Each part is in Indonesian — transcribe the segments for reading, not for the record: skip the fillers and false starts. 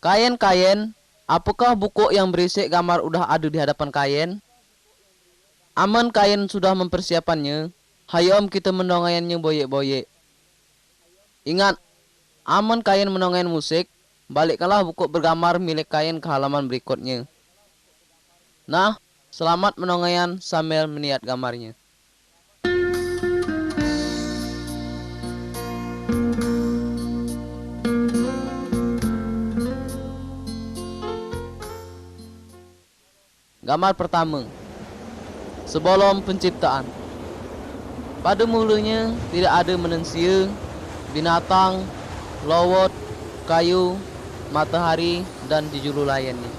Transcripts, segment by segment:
Kayen-kayen, apakah buku yang berisi gambar udah ada di hadapan kayen? Aman kayen sudah mempersiapannya, hayo om kita mendongengnya boye-boye. Ingat, aman kayen mendongeng musik, balikkanlah buku bergambar milik kayen ke halaman berikutnya. Nah, selamat mendongeng sambil melihat gambarnya. Gambar pertama. Sebelum penciptaan. Pada mulanya tidak ada manusia, binatang, lawat, kayu, matahari, dan jujuru lainnya.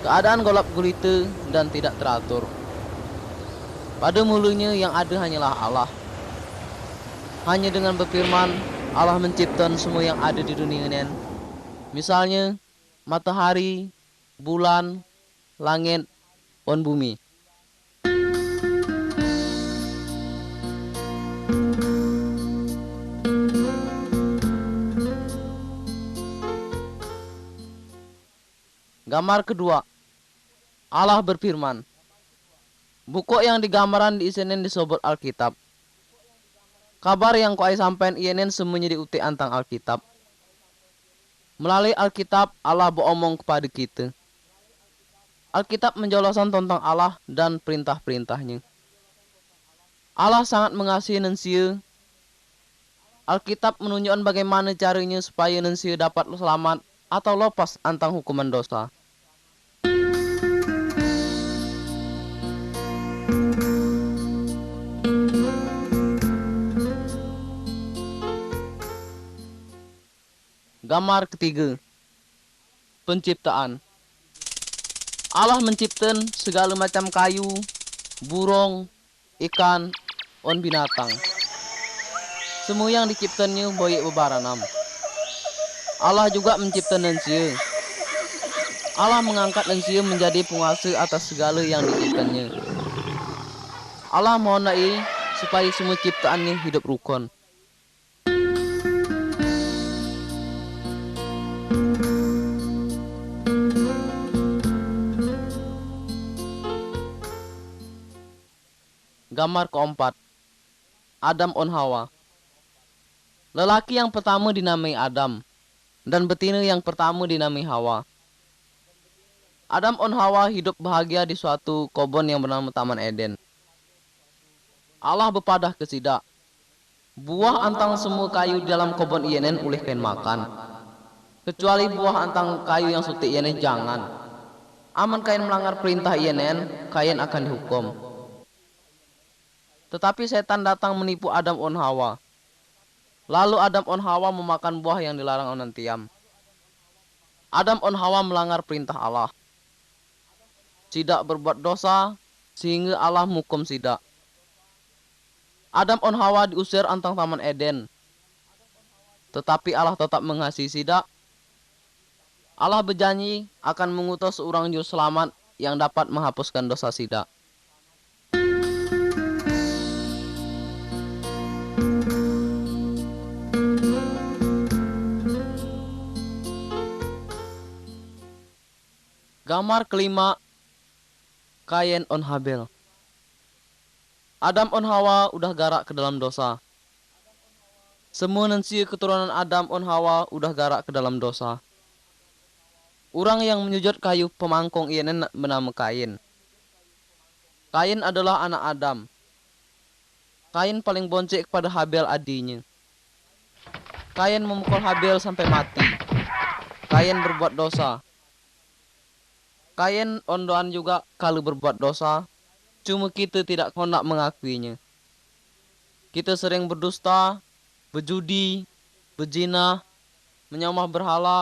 Keadaan golap gulita dan tidak teratur. Pada mulanya yang ada hanyalah Allah. Hanya dengan berfirman, Allah menciptakan semua yang ada di dunia ini. Misalnya, matahari, bulan, langit, dan bumi. Gambar kedua. Allah berfirman. Buku yang digambaran diisinin disebut Alkitab. Kabar yang kuai sampein ienin semuanya diutik antang Alkitab. Melalui Alkitab, Allah beromong kepada kita. Alkitab menjelaskan tentang Allah dan perintah-perintahnya. Allah sangat mengasihi manusia. Alkitab menunjukkan bagaimana caranya supaya manusia dapat selamat atau lepas antang hukuman dosa. Gambar ketiga. Penciptaan. Allah menciptakan segala macam kayu, burung, ikan, dan binatang. Semua yang diciptakannya boyek bebaranam. Allah juga menciptakan manusia. Allah mengangkat manusia menjadi penguasa atas segala yang diciptakannya. Allah mohonai supaya semua ciptaannya hidup rukun. Gambar keempat. Adam on Hawa. Lelaki yang pertama dinamai Adam dan betina yang pertama dinamai Hawa. Adam on Hawa hidup bahagia di suatu kebun yang bernama Taman Eden. Allah berpadah ke sida. Buah antang semua kayu di dalam kebun ienen oleh kain makan. Kecuali buah antang kayu yang sutik ienen jangan. Aman kain melanggar perintah ienen, kain akan dihukum. Tetapi setan datang menipu Adam on Hawa. Lalu Adam on Hawa memakan buah yang dilarang onan tiam. Adam on Hawa melanggar perintah Allah. Tidak berbuat dosa sehingga Allah menghukum tidak. Adam on Hawa diusir antang Taman Eden. Tetapi Allah tetap mengasihi tidak. Allah berjanji akan mengutus seorang juru selamat yang dapat menghapuskan dosa tidak. Gambar kelima. Kain on Habel. Adam on Hawa udah garak ke dalam dosa. Semua manusia keturunan Adam on Hawa udah garak ke dalam dosa. Orang yang menyujud kayu pemangkong ini bernama Kain. Kain adalah anak Adam. Kain paling boncek kepada Habel adiknya. Kain memukul Habel sampai mati. Kain berbuat dosa. Kain ondoan juga kalau berbuat dosa, cuma kita tidak hendak mengakuinya. Kita sering berdusta, berjudi, berzina, menyembah berhala,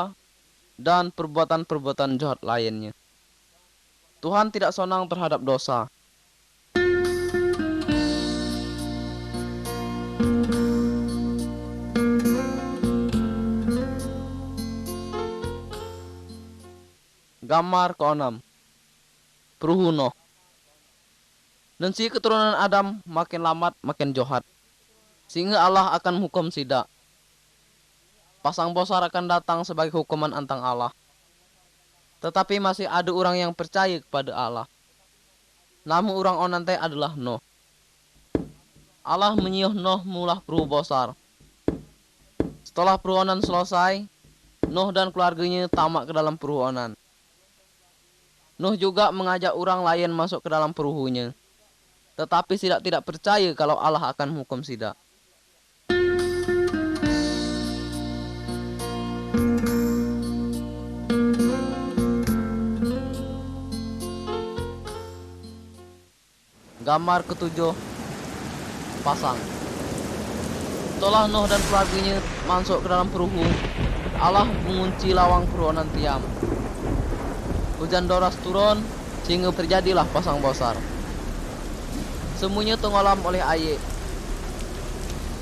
dan perbuatan-perbuatan jahat lainnya. Tuhan tidak senang terhadap dosa. Gambar ke-6. Peruhuno. Dan si keturunan Adam makin lambat makin jahat, sehingga Allah akan hukum sida. Pasang bosar akan datang sebagai hukuman antang Allah. Tetapi masih ada orang yang percaya kepada Allah. Namun orang onante adalah Nuh. Allah menyuruh Nuh mulah peruh bosar. Setelah peruhonan selesai, Nuh dan keluarganya tamak ke dalam peruhonan. Nuh juga mengajak orang lain masuk ke dalam peruhunya. Tetapi tidak percaya kalau Allah akan menghukum sida. Gambar ketujuh, pasang. Setelah Nuh dan keluarganya masuk ke dalam peruhu, Allah mengunci lawang peruhonan tiam. Hujan deras turun sehingga terjadilah pasang bosar. Semuanya tenggelam oleh air.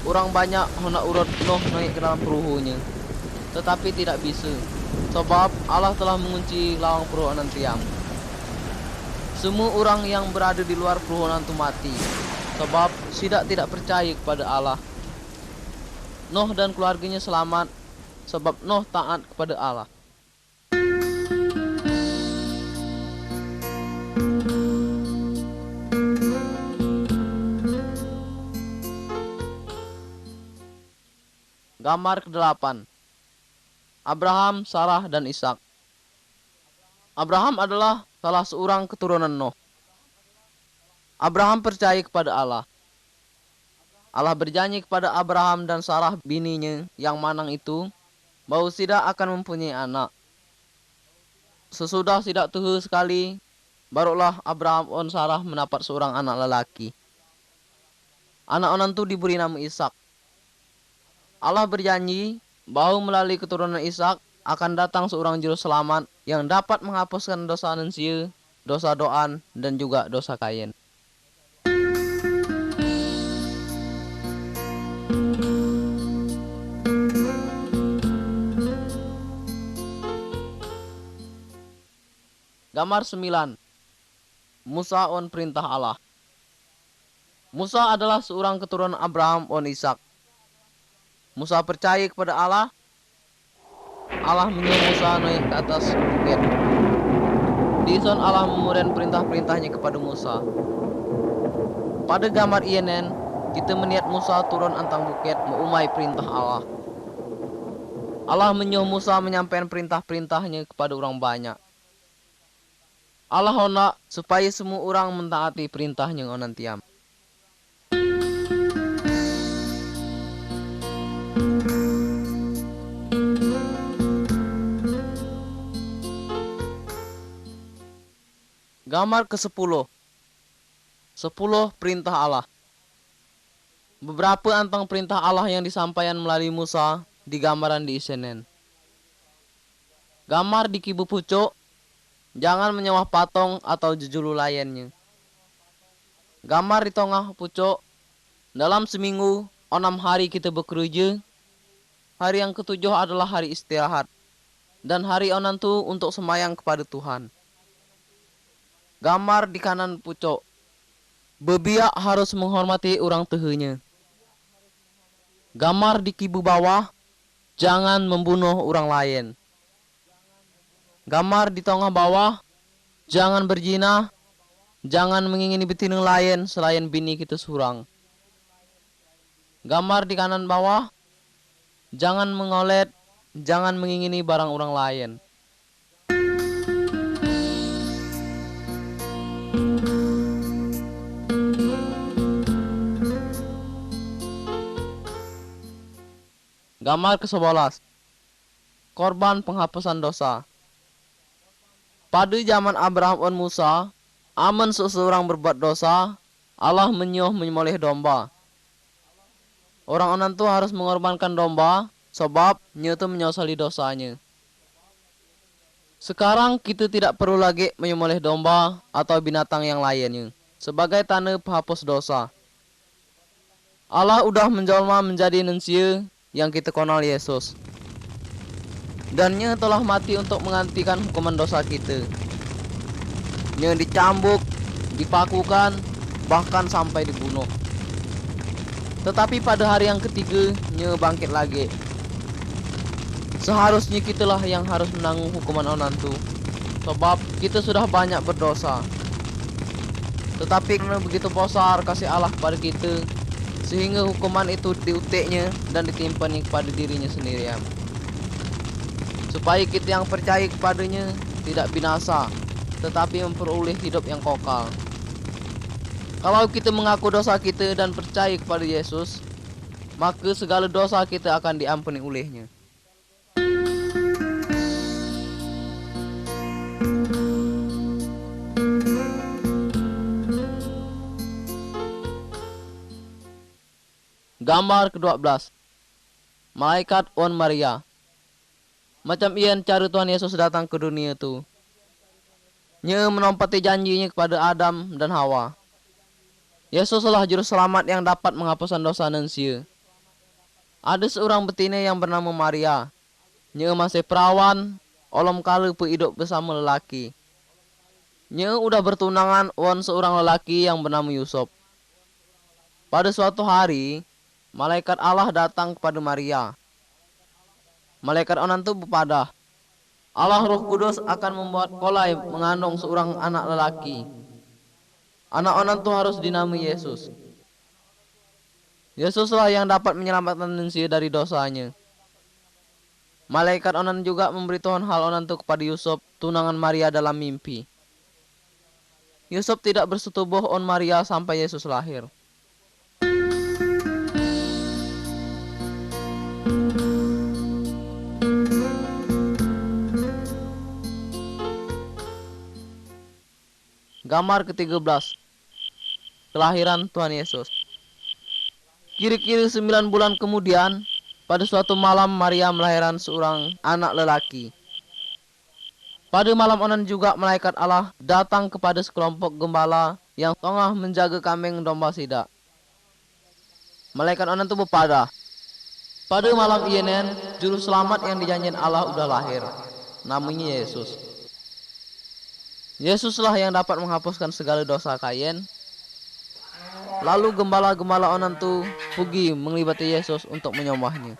Orang banyak hendak urut Nuh naik ke dalam peruhunya, tetapi tidak bisa, sebab Allah telah mengunci lawang peruhonan tiam. Semua orang yang berada di luar peruhonan itu mati, sebab tidak percaya kepada Allah. Nuh dan keluarganya selamat, sebab Nuh taat kepada Allah. Gambar ke-8. Abraham, Sarah, dan Ishak. Abraham adalah salah seorang keturunan Nuh. Abraham percaya kepada Allah. Allah berjanji kepada Abraham dan Sarah bininya yang manang itu, bahwa tidak akan mempunyai anak. Sesudah tidak tua sekali, barulah Abraham dan Sarah mendapat seorang anak lelaki. Anak onan itu diberi nama Ishak. Allah berjanji bahwa melalui keturunan Ishak akan datang seorang juru selamat yang dapat menghapuskan dosa manusia, dosa Doan, dan juga dosa Kain. Gambar 9. Musa on perintah Allah. Musa adalah seorang keturunan Abraham on Ishak. Musa percaya kepada Allah. Allah menyuruh Musa naik ke atas bukit. Di sana Allah memberikan perintah-perintahnya kepada Musa. Pada gambar INN, kita melihat Musa turun antang bukit mengumai perintah Allah. Allah menyuruh Musa menyampaikan perintah-perintahnya kepada orang banyak. Allah hendak supaya semua orang mentaati perintahnya onan tiam. Gambar ke-10. 10 perintah Allah. Beberapa antang perintah Allah yang disampaikan melalui Musa digambaran di ISNN. Gambar di kibu pucuk, jangan menyembah patung atau jejulu lainnya. Gambar di tengah pucuk, dalam seminggu 6 hari kita bekerja. Hari yang ketujuh adalah hari istirahat, dan hari onan itu untuk sembahyang kepada Tuhan. Gambar di kanan pucuk, bebiak harus menghormati orang tuanya. Gambar di kibu bawah, jangan membunuh orang lain. Gambar di tengah bawah, jangan berzina, jangan mengingini betina lain selain bini kita seorang. Gambar di kanan bawah, jangan mengolet, jangan mengingini barang orang lain. Gambar ke-11. Korban penghapusan dosa. Pada zaman Abraham dan Musa, aman seseorang berbuat dosa, Allah menyuruh menyembelih domba. Orang onan itu harus mengorbankan domba, sebab nyata menyesali dosanya. Sekarang kita tidak perlu lagi menyembelih domba atau binatang yang lainnya, sebagai tanda penghapus dosa. Allah udah menjelma menjadi manusia yang kita kenal Yesus. Dan Nya telah mati untuk menggantikan hukuman dosa kita. Nya dicambuk, dipakukan, bahkan sampai dibunuh. Tetapi pada hari yang ketiga, Nye bangkit lagi. Seharusnya kitalah yang harus menanggung hukuman onan tu, sebab kita sudah banyak berdosa. Tetapi karena begitu besar kasih Allah kepada kita, sehingga hukuman itu diutiknya dan ditimpani kepada dirinya sendirian, supaya kita yang percaya kepadanya tidak binasa, tetapi memperoleh hidup yang kekal. Kalau kita mengaku dosa kita dan percaya kepada Yesus, maka segala dosa kita akan diampuni olehnya. Gambar ke-12. Malaikat on Maria. Macam ian cara Tuhan Yesus datang ke dunia itu, Nye menempati janjinya kepada Adam dan Hawa. Yesuslah juru selamat yang dapat menghapuskan dosa manusia. Ada seorang betina yang bernama Maria. Nye masih perawan, olom kala hidup bersama lelaki. Nye udah bertunangan dengan seorang lelaki yang bernama Yusuf. Pada suatu hari, malaikat Allah datang kepada Maria. Malaikat onan itu berpadah, Allah Roh Kudus akan membuat kolai mengandung seorang anak lelaki. Anak onan itu harus dinamai Yesus. Yesuslah yang dapat menyelamatkan manusia dari dosanya. Malaikat onan juga memberitahukan hal onan itu kepada Yusuf, tunangan Maria dalam mimpi. Yusuf tidak bersetubuh on Maria sampai Yesus lahir. Gambar ke-13. Kelahiran Tuhan Yesus. Kira-kira 9 bulan kemudian, pada suatu malam Maria melahirkan seorang anak lelaki. Pada malam onan juga malaikat Allah datang kepada sekelompok gembala yang tengah menjaga kambing domba sidak. Malaikat onan itu berpadah, pada malam ienen juru selamat yang dijanjikan Allah udah lahir, namanya Yesus. Yesuslah yang dapat menghapuskan segala dosa kain. Lalu gembala-gembala onan itu pergi menglibati Yesus untuk menyembahnya.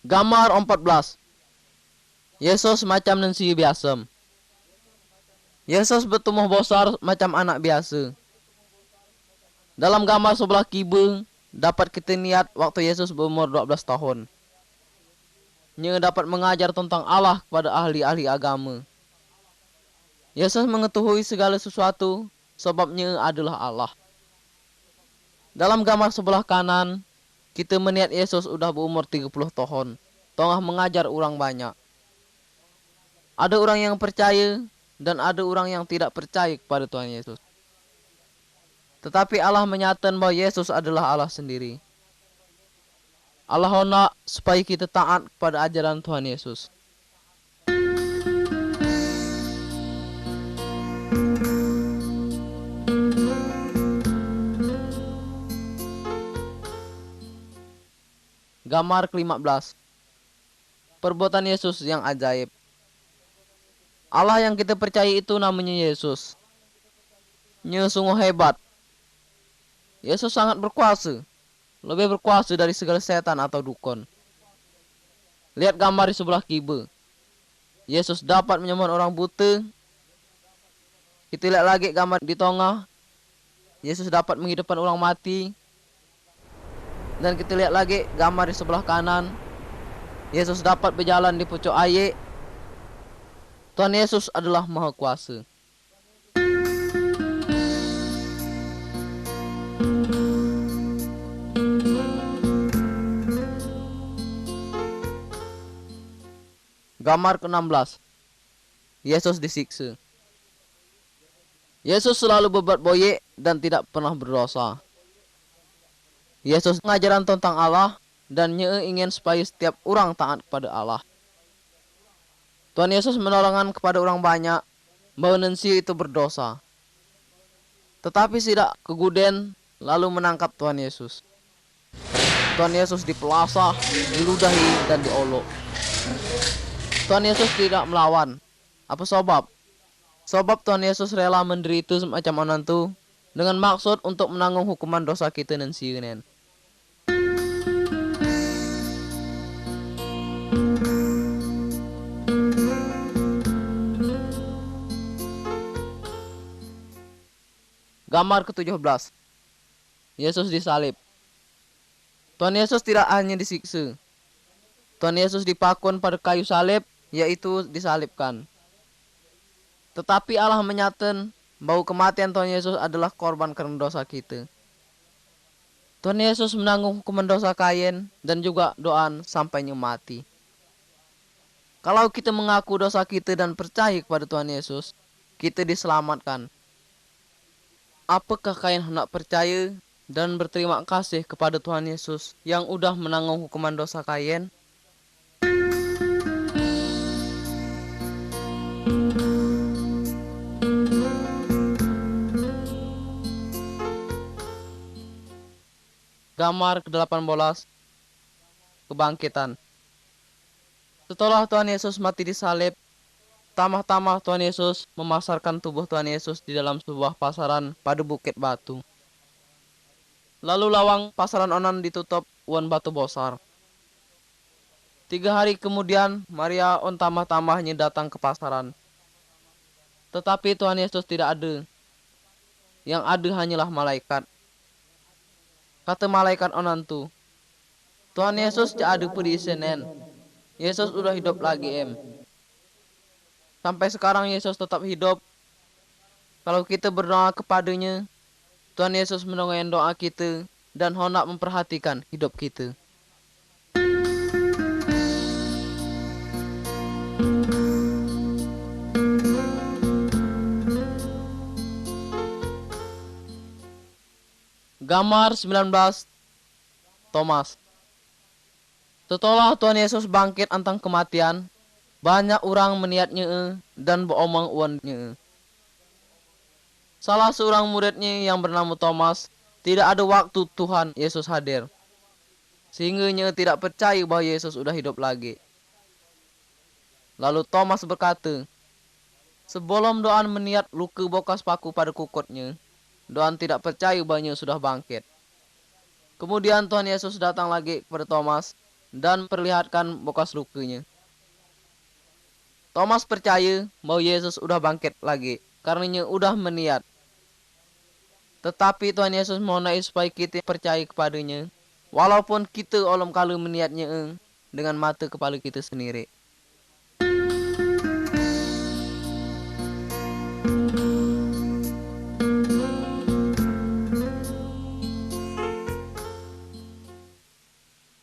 Gambar 14. Yesus macam manusia biasa. Yesus bertumbuh besar macam anak biasa. Dalam gambar sebelah kiri dapat kita lihat waktu Yesus berumur 12 tahun. Nye dapat mengajar tentang Allah kepada ahli-ahli agama. Yesus mengetahui segala sesuatu sebab Nye adalah Allah. Dalam gambar sebelah kanan, kita melihat Yesus sudah berumur 30 tahun, tengah mengajar orang banyak. Ada orang yang percaya dan ada orang yang tidak percaya kepada Tuhan Yesus. Tetapi Allah menyatakan bahwa Yesus adalah Allah sendiri. Allah nak supaya kita taat kepada ajaran Tuhan Yesus. Gambar ke-15. Perbuatan Yesus yang ajaib. Allah yang kita percaya itu namanya Yesus. Nye sungguh hebat. Yesus sangat berkuasa, lebih berkuasa dari segala setan atau dukun. Lihat gambar di sebelah kiri. Yesus dapat menyembuhkan orang buta. Kita lihat lagi gambar di tengah. Yesus dapat menghidupkan orang mati. Dan kita lihat lagi gambar di sebelah kanan. Yesus dapat berjalan di pucuk air. Tuhan Yesus adalah Maha Kuasa. Gambar ke-16. Yesus disiksa. Yesus selalu berbuat baik dan tidak pernah berdosa. Yesus mengajaran tentang Allah dan Nye ingin supaya setiap orang taat kepada Allah. Tuhan Yesus menolongkan kepada orang banyak bahwa manusia itu berdosa. Tetapi tidak keguden lalu menangkap Tuhan Yesus. Tuhan Yesus dipelasah, diludahi, dan diolok. Tuhan Yesus tidak melawan. Apa sebab? Sebab Tuhan Yesus rela menderita semacam onantu dengan maksud untuk menanggung hukuman dosa kita dan sieuneun. Gambar ke-17. Yesus disalib. Tuhan Yesus tidak hanya disiksa. Tuhan Yesus dipakun pada kayu salib, yaitu disalibkan. Tetapi Allah menyatakan bahwa kematian Tuhan Yesus adalah korban karena dosa kita. Tuhan Yesus menanggung hukuman dosa Kain dan juga Doan sampai mati. Kalau kita mengaku dosa kita dan percaya kepada Tuhan Yesus, kita diselamatkan. Apakah Kain hendak percaya dan berterima kasih kepada Tuhan Yesus yang udah menanggung hukuman dosa Kain? Gambar ke-18. Kebangkitan. Setelah Tuhan Yesus mati disalib, tamah-tamah Tuhan Yesus memasarkan tubuh Tuhan Yesus di dalam sebuah pasaran pada bukit batu. Lalu lawang pasaran onan ditutup wan batu bosar. 3 hari kemudian Maria on tamah-tamahnya datang ke pasaran. Tetapi Tuhan Yesus tidak ada. Yang ada hanyalah malaikat. Kata malaikat onantu, Tuhan Yesus tidak ada di Senin. Yesus udah hidup lagi Sampai sekarang Yesus tetap hidup. Kalau kita berdoa kepadanya, Tuhan Yesus mendengar doa kita dan hendak memperhatikan hidup kita. Gambar 19. Thomas. Setelah Tuhan Yesus bangkit antang kematian, banyak orang meniatnya dan beromong uannya. Salah seorang muridnya yang bernama Thomas tidak ada waktu Tuhan Yesus hadir, sehingga ia tidak percaya bahwa Yesus sudah hidup lagi. Lalu Thomas berkata, sebelum Doan meniat luka bekas paku pada kukutnya, Doan tidak percaya bahwa ia sudah bangkit. Kemudian Tuhan Yesus datang lagi kepada Thomas dan perlihatkan bekas lukanya. Thomas percaya bahwa Yesus udah bangkit lagi karena ia udah meniat. Tetapi Tuhan Yesus mohon supaya kita percaya kepadanya, walaupun kita olom kali meniatnya dengan mata kepala kita sendiri.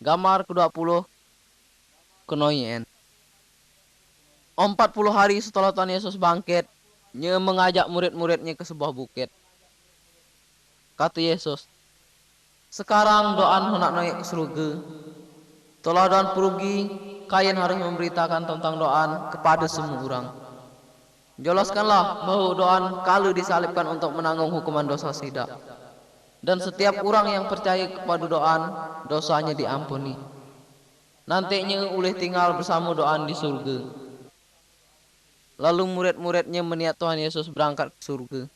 Gambar ke-20. Kenoyen. 40 hari setelah Tuhan Yesus bangkit, ia mengajak murid-muridnya ke sebuah bukit. Kata Yesus, sekarang Doan hendak naik ke surga. Telah Doan pergi, kalian harus memberitakan tentang Doan kepada semua orang. Jelaskanlah bahwa Doan kalau disalibkan untuk menanggung hukuman dosa sida. Dan setiap orang yang percaya kepada Doan, dosanya diampuni. Nantinya boleh tinggal bersama Doan di surga. Lalu murid-muridnya meniat Tuhan Yesus berangkat ke surga.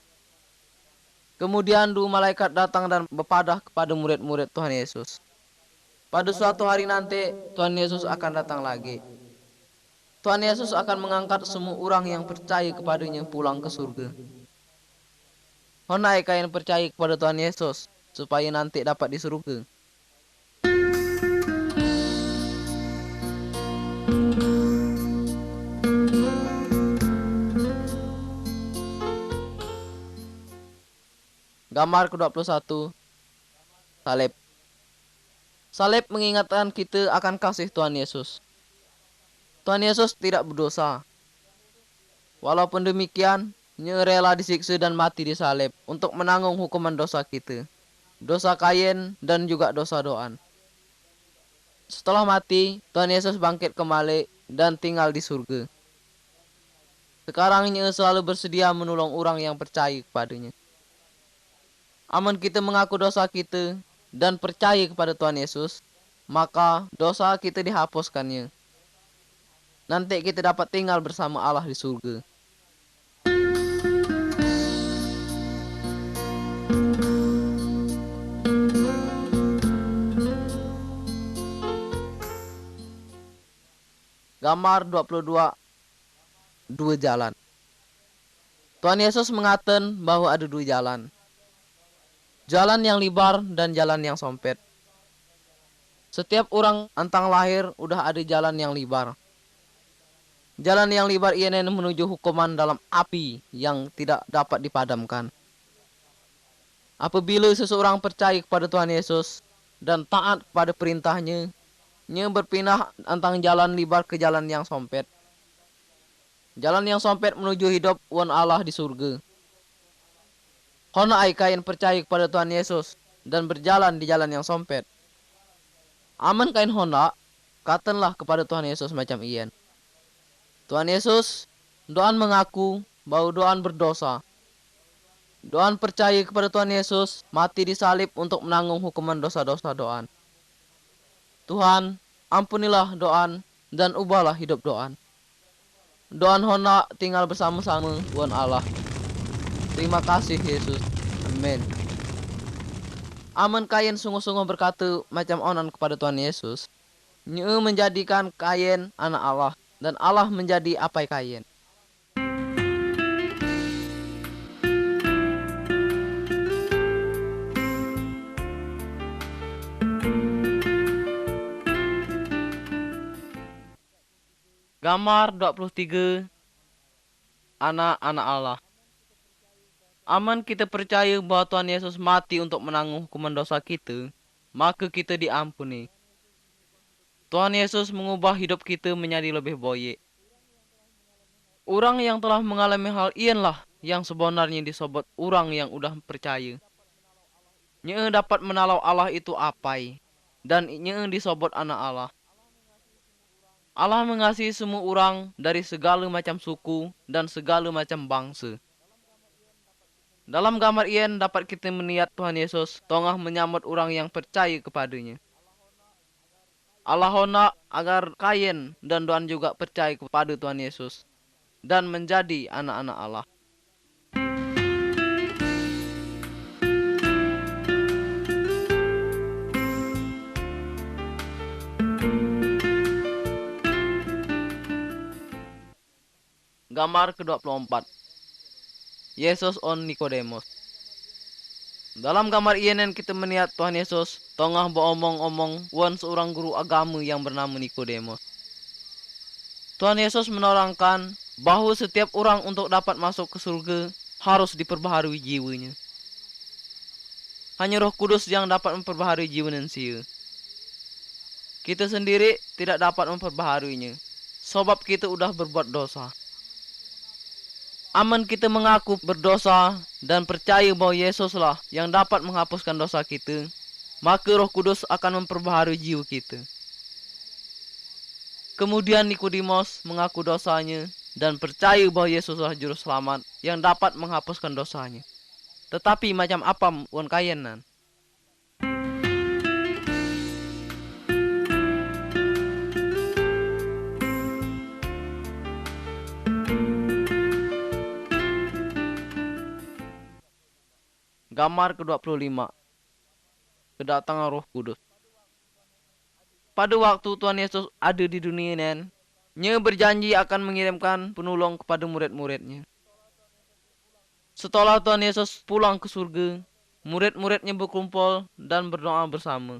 Kemudian 2 malaikat datang dan berpadah kepada murid-murid Tuhan Yesus. Pada suatu hari nanti, Tuhan Yesus akan datang lagi. Tuhan Yesus akan mengangkat semua orang yang percaya kepadanya pulang ke surga. Honai kalian percaya kepada Tuhan Yesus, supaya nanti dapat di surga. Gambar ke-21. Salib. Salib mengingatkan kita akan kasih Tuhan Yesus. Tuhan Yesus tidak berdosa. Walaupun demikian, ia rela disiksa dan mati di salib untuk menanggung hukuman dosa kita, dosa Kain dan juga dosa Doan. Setelah mati, Tuhan Yesus bangkit kembali dan tinggal di surga. Sekarang ia selalu bersedia menolong orang yang percaya kepadanya. Amun kita mengaku dosa kita dan percaya kepada Tuhan Yesus, maka dosa kita dihapuskannya. Nanti kita dapat tinggal bersama Allah di surga. Gambar 22, dua jalan. Tuhan Yesus mengatakan bahwa ada dua jalan. Jalan yang lebar dan jalan yang sempit. Setiap orang antang lahir udah ada jalan yang lebar. Jalan yang lebar ini menuju hukuman dalam api yang tidak dapat dipadamkan. Apabila seseorang percaya kepada Tuhan Yesus dan taat kepada perintahnya, nya berpindah antang jalan lebar ke jalan yang sempit. Jalan yang sempit menuju hidup wan Allah di surga. Hona ai kain percaya kepada Tuhan Yesus dan berjalan di jalan yang sempit. Aman kain hona, katakanlah kepada Tuhan Yesus macam iyan. Tuhan Yesus, doan mengaku bahwa doan berdosa. Doan percaya kepada Tuhan Yesus, mati disalib untuk menanggung hukuman dosa-dosa doan. Tuhan, ampunilah doan dan ubahlah hidup doan. Doan hona tinggal bersama-sama Tuhan Allah. Terima kasih Yesus. Amin. Aman kain sungguh-sungguh berkata macam onan kepada Tuhan Yesus. Nye menjadikan kain anak Allah dan Allah menjadi apai kain. Gambar 23, anak-anak Allah. Aman kita percaya bahwa Tuhan Yesus mati untuk menanggung hukuman dosa kita, maka kita diampuni. Tuhan Yesus mengubah hidup kita menjadi lebih baik. Orang yang telah mengalami hal ianlah yang sebenarnya disebut orang yang udah percaya. Nye dapat menalau Allah itu apai, dan nye disebut anak Allah. Allah mengasihi semua orang dari segala macam suku dan segala macam bangsa. Dalam gambar ian dapat kita melihat Tuhan Yesus tengah menyambut orang yang percaya kepadanya. Allah hendak agar Kain dan Doan juga percaya kepada Tuhan Yesus dan menjadi anak-anak Allah. Gambar ke-24. Yesus on Nikodemus. Dalam gambar ini kita melihat Tuhan Yesus tengah beromong-omong wan seorang guru agama yang bernama Nikodemus. Tuhan Yesus menerangkan bahwa setiap orang untuk dapat masuk ke surga harus diperbaharui jiwanya. Hanya Roh Kudus yang dapat memperbaharui jiwa manusia. Kita sendiri tidak dapat memperbaharuinya, sebab kita udah berbuat dosa. Aman kita mengaku berdosa dan percaya bahwa Yesuslah yang dapat menghapuskan dosa kita, maka Roh Kudus akan memperbaharui jiwa kita. Kemudian Nikodemus mengaku dosanya dan percaya bahwa Yesuslah juru selamat yang dapat menghapuskan dosanya. Tetapi macam apa wan kayenan? Gambar ke-25. Kedatangan Roh Kudus. Pada waktu Tuhan Yesus ada di dunia ini, Nya berjanji akan mengirimkan penolong kepada murid-muridnya. Setelah Tuhan Yesus pulang ke surga, murid-muridnya berkumpul dan berdoa bersama.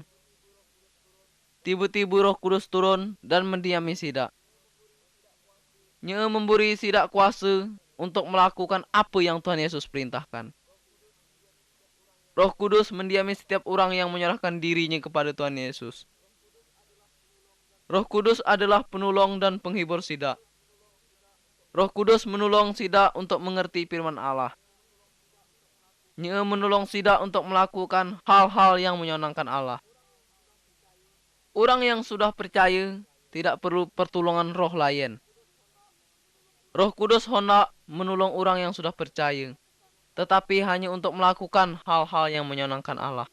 Tiba-tiba Roh Kudus turun dan mendiami Sidak. Nya memberi Sidak kuasa untuk melakukan apa yang Tuhan Yesus perintahkan. Roh Kudus mendiami setiap orang yang menyerahkan dirinya kepada Tuhan Yesus. Roh Kudus adalah penolong dan penghibur Sidak. Roh Kudus menolong Sidak untuk mengerti firman Allah. Nya menolong Sidak untuk melakukan hal-hal yang menyenangkan Allah. Orang yang sudah percaya tidak perlu pertolongan roh lain. Roh Kudus hendak menolong orang yang sudah percaya, tetapi hanya untuk melakukan hal-hal yang menyenangkan Allah.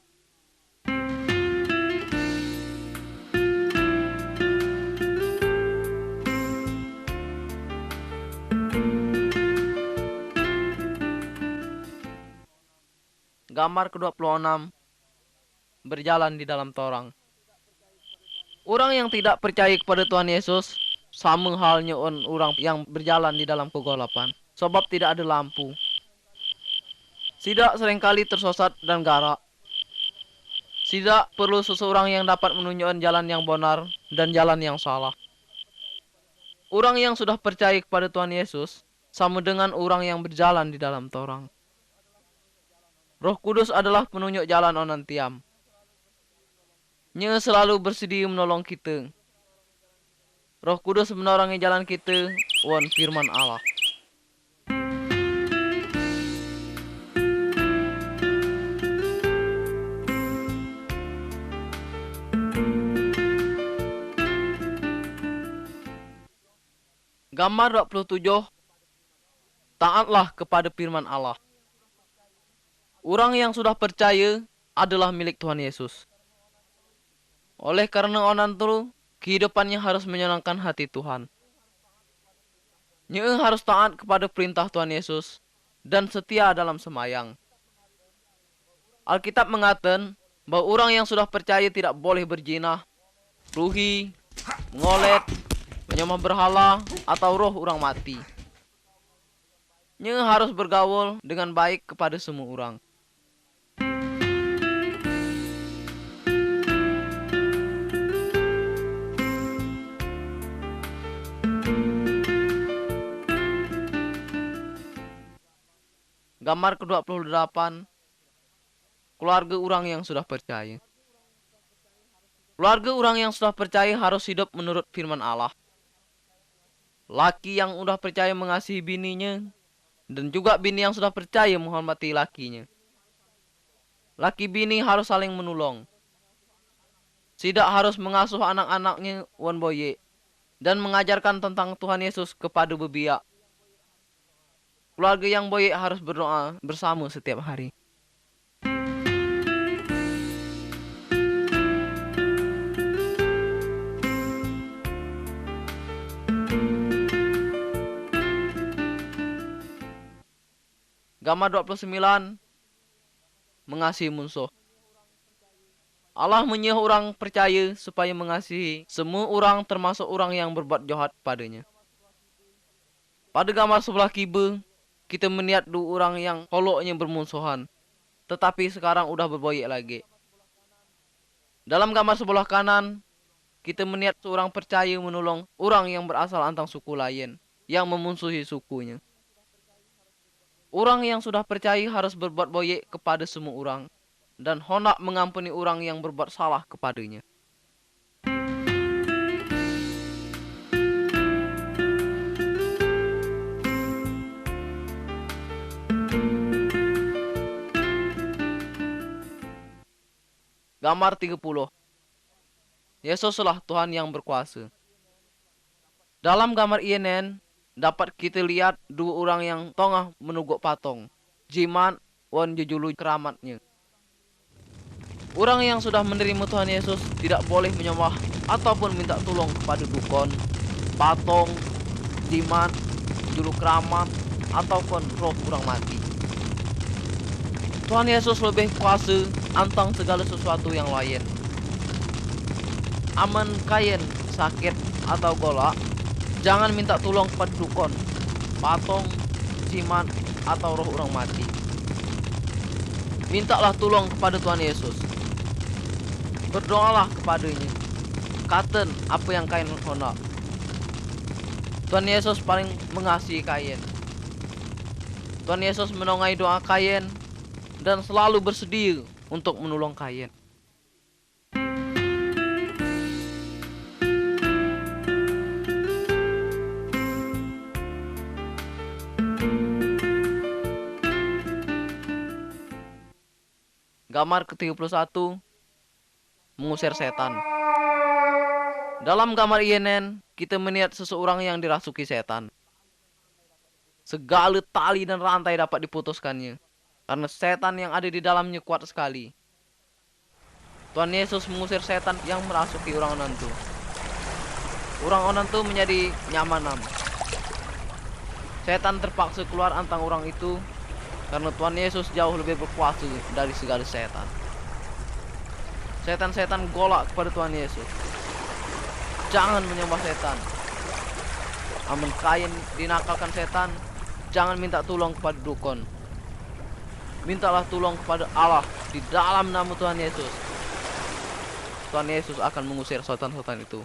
Gambar ke-26, berjalan di dalam torang. Orang yang tidak percaya kepada Tuhan Yesus sama halnya orang yang berjalan di dalam kegelapan, sebab tidak ada lampu. Tidak seringkali tersesat dan garak. Tidak perlu seseorang yang dapat menunjukkan jalan yang benar dan jalan yang salah. Orang yang sudah percaya kepada Tuhan Yesus sama dengan orang yang berjalan di dalam torang. Roh Kudus adalah penunjuk jalan onan tiam. Nya selalu bersedia menolong kita. Roh Kudus menerangi jalan kita, wan firman Allah. Gambar 27, taatlah kepada firman Allah. Orang yang sudah percaya adalah milik Tuhan Yesus. Oleh karena onan tu, kehidupannya harus menyenangkan hati Tuhan. Nye harus taat kepada perintah Tuhan Yesus dan setia dalam semayang. Alkitab mengatakan bahwa orang yang sudah percaya tidak boleh berzina, ruhi, mengolet, menyembah berhala, atau roh orang mati. Nye harus bergaul dengan baik kepada semua orang. Gambar ke-28, keluarga orang yang sudah percaya. Keluarga orang yang sudah percaya harus hidup menurut firman Allah. Laki yang sudah percaya mengasihi bininya, dan juga bini yang sudah percaya menghormati lakinya. Laki bini harus saling menolong. Tidak harus mengasuh anak-anaknya wan boye, dan mengajarkan tentang Tuhan Yesus kepada bebiak. Keluarga yang boye harus berdoa bersama setiap hari. Gambar 29, mengasihi musuh. Allah menyuruh orang percaya supaya mengasihi semua orang termasuk orang yang berbuat jahat padanya. Pada gambar sebelah kiri, kita melihat dua orang yang koloknya bermusuhan, tetapi sekarang udah berboyek lagi. Dalam gambar sebelah kanan, kita melihat seorang percaya menolong orang yang berasal antang suku lain, yang memusuhi sukunya. Orang yang sudah percaya harus berbuat boyek kepada semua orang, dan hendak mengampuni orang yang berbuat salah kepadanya. Gambar 30. Yesuslah Tuhan yang berkuasa. Dalam gambar ini dapat kita lihat dua orang yang tengah menuguk patung, jimat wan jejulu keramatnya. Orang yang sudah menerima Tuhan Yesus tidak boleh menyembah ataupun minta tolong kepada dukun, patung, jimat, julu keramat, ataupun roh orang mati. Tuhan Yesus lebih kuasa antang segala sesuatu yang lain. Aman kain sakit atau golak, jangan minta tolong kepada dukun, patung, jimat, atau roh orang mati. Mintalah tolong kepada Tuhan Yesus. Berdoalah kepadanya. Katakan apa yang kain hendak. Tuhan Yesus paling mengasihi kain. Tuhan Yesus menongai doa kain dan selalu bersedia untuk menolong kain. Gambar ke-31, mengusir setan. Dalam gambar ini kita melihat seseorang yang dirasuki setan. Segala tali dan rantai dapat diputuskannya, karena setan yang ada di dalamnya kuat sekali. Tuhan Yesus mengusir setan yang merasuki orang onantu. Orang onantu menjadi nyamanam. Setan terpaksa keluar antang orang itu, Karena Tuhan Yesus jauh lebih berkuasa dari segala setan. Setan-setan golak kepada Tuhan Yesus. Jangan menyembah setan. Amun Kain dinakalkan setan, jangan minta tolong kepada dukun. Mintalah tolong kepada Allah di dalam nama Tuhan Yesus. Tuhan Yesus akan mengusir setan-setan itu.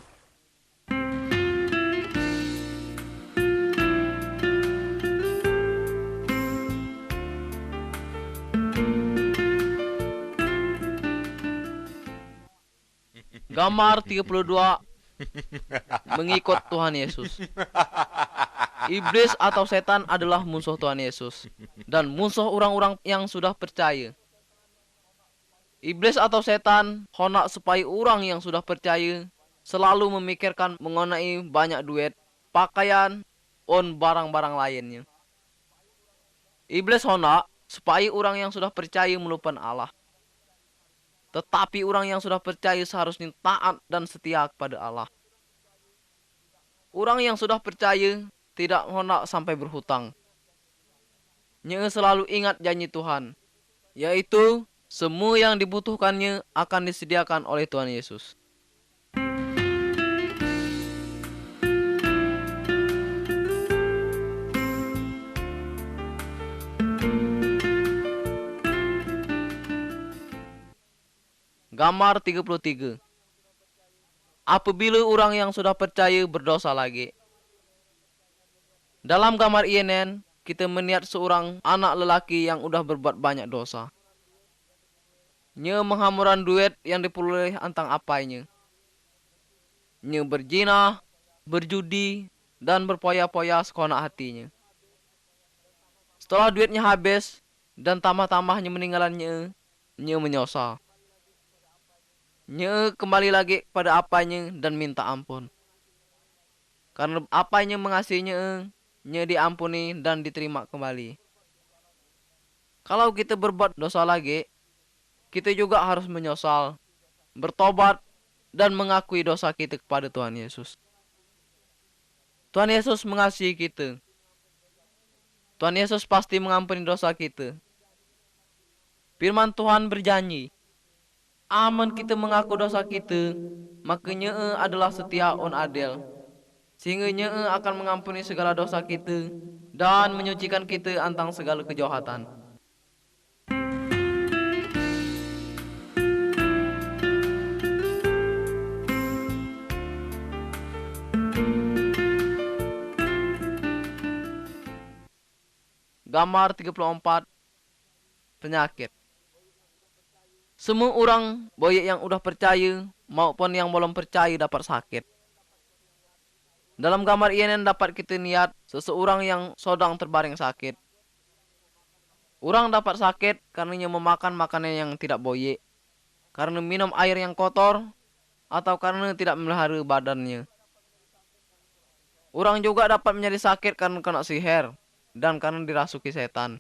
Gambar 32 mengikut Tuhan Yesus. Iblis atau setan adalah musuh Tuhan Yesus dan musuh orang-orang yang sudah percaya. Iblis atau setan hendak supaya orang yang sudah percaya selalu memikirkan mengenai banyak duit, pakaian, barang-barang lainnya. Iblis hendak supaya orang yang sudah percaya melupakan Allah. Tetapi orang yang sudah percaya seharusnya taat dan setia kepada Allah. Orang yang sudah percaya tidak hendak sampai berhutang. Nya selalu ingat janji Tuhan, yaitu semua yang dibutuhkannya akan disediakan oleh Tuhan Yesus. Gambar 33. Apabila orang yang sudah percaya berdosa lagi. Dalam gambar ini, kita melihat seorang anak lelaki yang udah berbuat banyak dosa. Nya menghamuran duit yang diperoleh antang apainya. Nya berzina, berjudi, dan berpoya-poya sekonak hatinya. Setelah duitnya habis dan tamah-tamahnya meninggalannya, nya menyesal. Nya kembali lagi kepada apanya dan minta ampun. Karena apanya mengasihinya, nya diampuni dan diterima kembali. Kalau kita berbuat dosa lagi, kita juga harus menyesal, bertobat, dan mengakui dosa kita kepada Tuhan Yesus. Tuhan Yesus mengasihi kita. Tuhan Yesus pasti mengampuni dosa kita. Firman Tuhan berjanji, aman kita mengaku dosa kita, maka Nya adalah setia on adil, sehingga Nya akan mengampuni segala dosa kita dan menyucikan kita antang segala kejahatan. Gambar 34. Penyakit. Semua orang, baik yang udah percaya maupun yang belum percaya dapat sakit. Dalam gambar ini dapat kita lihat seseorang yang sedang terbaring sakit. Orang dapat sakit karena memakan makanan yang tidak baik, karena minum air yang kotor, atau karena tidak memelihara badannya. Orang juga dapat menjadi sakit karena kena sihir dan karena dirasuki setan.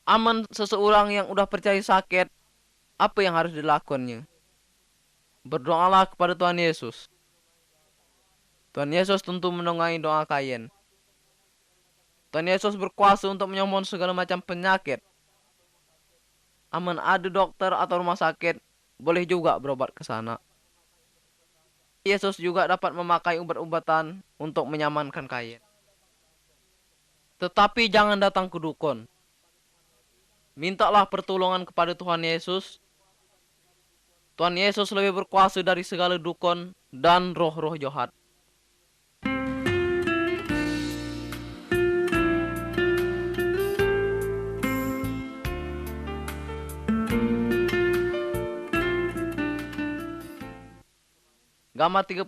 Aman seseorang yang udah percaya sakit, apa yang harus dilakukannya? Berdoalah kepada Tuhan Yesus. Tuhan Yesus tentu mendengai doa Kain. Tuhan Yesus berkuasa untuk menyembuhkan segala macam penyakit. Aman ada dokter atau rumah sakit, boleh juga berobat ke sana. Yesus juga dapat memakai obat-obatan untuk menyamankan Kain. Tetapi jangan datang ke dukun. Mintalah pertolongan kepada Tuhan Yesus. Tuhan Yesus lebih berkuasa dari segala dukun dan roh-roh jahat. Gambar 35.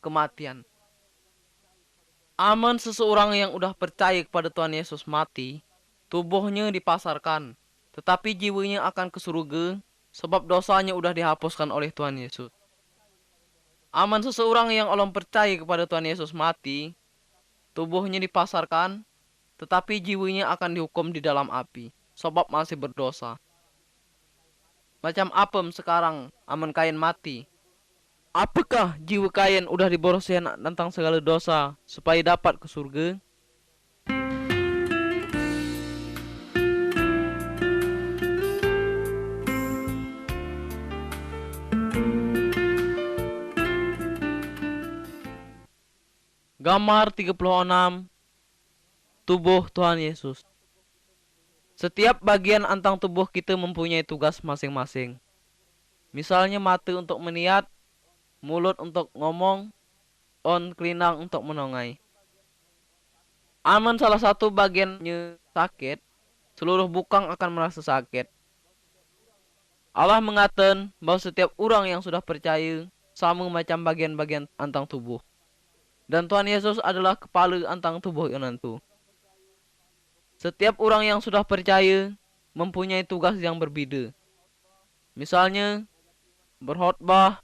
Kematian. Aman seseorang yang udah percaya kepada Tuhan Yesus mati, tubuhnya dipasarkan, tetapi jiwanya akan ke surga sebab dosanya udah dihapuskan oleh Tuhan Yesus. Aman seseorang yang belum percaya kepada Tuhan Yesus mati, tubuhnya dipasarkan, tetapi jiwanya akan dihukum di dalam api sebab masih berdosa. Macam apem sekarang aman Kain mati. Apakah jiwa Kain udah diboroskan tentang segala dosa supaya dapat ke surga? Gambar 36. Tubuh Tuhan Yesus. Setiap bagian antang tubuh kita mempunyai tugas masing-masing. Misalnya mata untuk melihat, mulut untuk ngomong, kelinang untuk menongai. Aman salah satu bagiannya sakit, seluruh bukang akan merasa sakit. Allah mengatakan bahwa setiap orang yang sudah percaya sama macam bagian-bagian antang tubuh. Dan Tuhan Yesus adalah kepala antang tubuh yang nantu. Setiap orang yang sudah percaya mempunyai tugas yang berbeda. Misalnya, berkhotbah,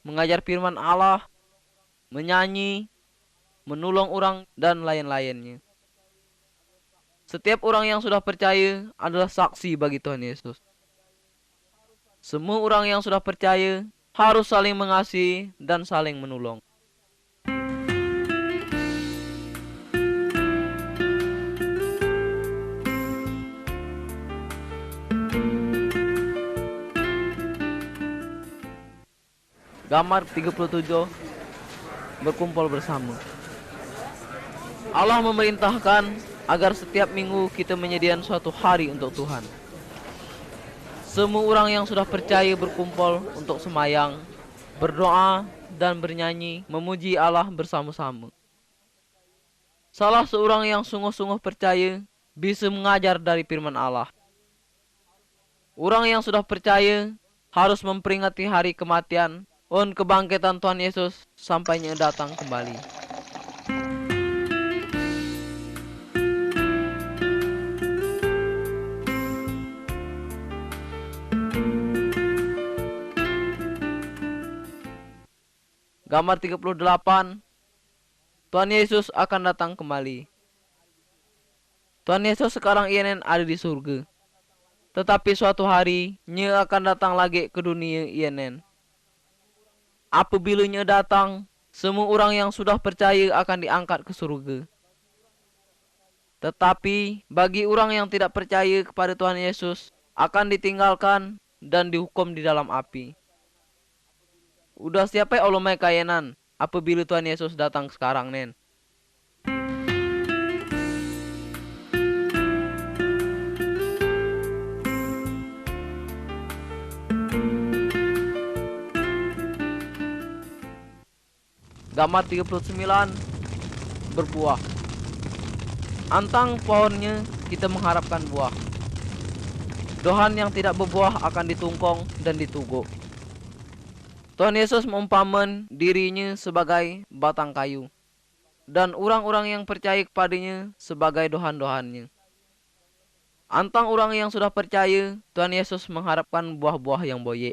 mengajar firman Allah, menyanyi, menolong orang, dan lain-lainnya. Setiap orang yang sudah percaya adalah saksi bagi Tuhan Yesus. Semua orang yang sudah percaya harus saling mengasihi dan saling menolong. Gambar 37. Berkumpul bersama. Allah memerintahkan agar setiap minggu kita menyediakan suatu hari untuk Tuhan. Semua orang yang sudah percaya berkumpul untuk sembahyang, berdoa, dan bernyanyi memuji Allah bersama-sama. Salah seorang yang sungguh-sungguh percaya bisa mengajar dari firman Allah. Orang yang sudah percaya harus memperingati hari kematian dan kebangkitan Tuhan Yesus sampainya datang kembali. Gambar 38. Tuhan Yesus akan datang kembali. Tuhan Yesus sekarang ienen ada di surga. Tetapi suatu hari, Nya akan datang lagi ke dunia ienen. Apabila Nya datang, semua orang yang sudah percaya akan diangkat ke surga. Tetapi bagi orang yang tidak percaya kepada Tuhan Yesus, akan ditinggalkan dan dihukum di dalam api. Udah siapa olomai kayenan apabila Tuhan Yesus datang sekarang, nen? Gambar 39. Berbuah. Antang pohonnya kita mengharapkan buah. Dohan yang tidak berbuah akan ditungkong dan dituguk. Tuhan Yesus mengumpamakan dirinya sebagai batang kayu, dan orang-orang yang percaya kepadanya sebagai dohan-dohannya. Antang orang yang sudah percaya, Tuhan Yesus mengharapkan buah-buah yang boye.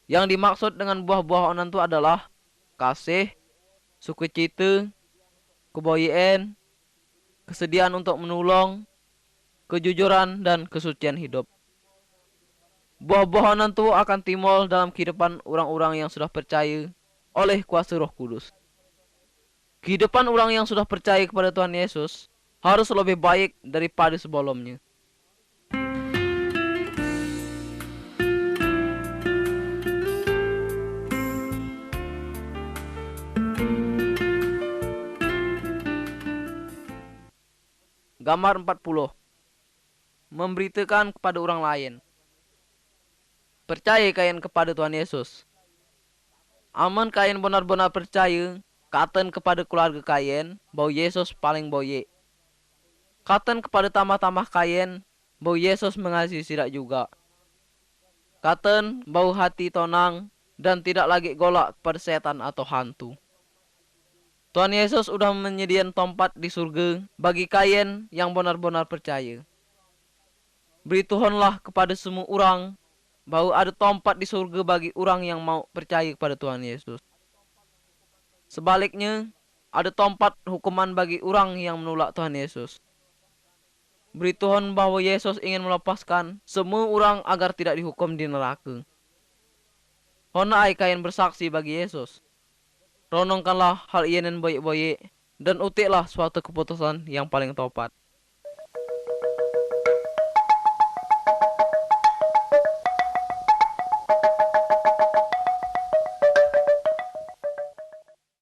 Yang dimaksud dengan buah-buah onan itu adalah kasih, sukacita, keboyaan, kesediaan untuk menolong, kejujuran, dan kesucian hidup. Buah-buah onan itu akan timbul dalam kehidupan orang-orang yang sudah percaya oleh kuasa Roh Kudus. Kehidupan orang yang sudah percaya kepada Tuhan Yesus harus lebih baik daripada sebelumnya. Gambar 40. Memberitakan kepada orang lain. Percaya kalian kepada Tuhan Yesus. Aman kalian benar-benar percaya, katakan kepada keluarga kalian bahwa Yesus paling boye. Katakan kepada tamah-tamah kalian bahwa Yesus mengasihi sidak juga. Katakan bahwa hati tenang dan tidak lagi golak kepada setan atau hantu. Tuhan Yesus sudah menyediakan tempat di surga bagi kalian yang benar-benar percaya. Beritahulah kepada semua orang bahwa ada tempat di surga bagi orang yang mau percaya kepada Tuhan Yesus. Sebaliknya, ada tempat hukuman bagi orang yang menolak Tuhan Yesus. Beritahuan bahwa Yesus ingin melepaskan semua orang agar tidak dihukum di neraka. Hona ai kalian bersaksi bagi Yesus. Renungkanlah hal ini baik-baik dan utiklah suatu keputusan yang paling tepat.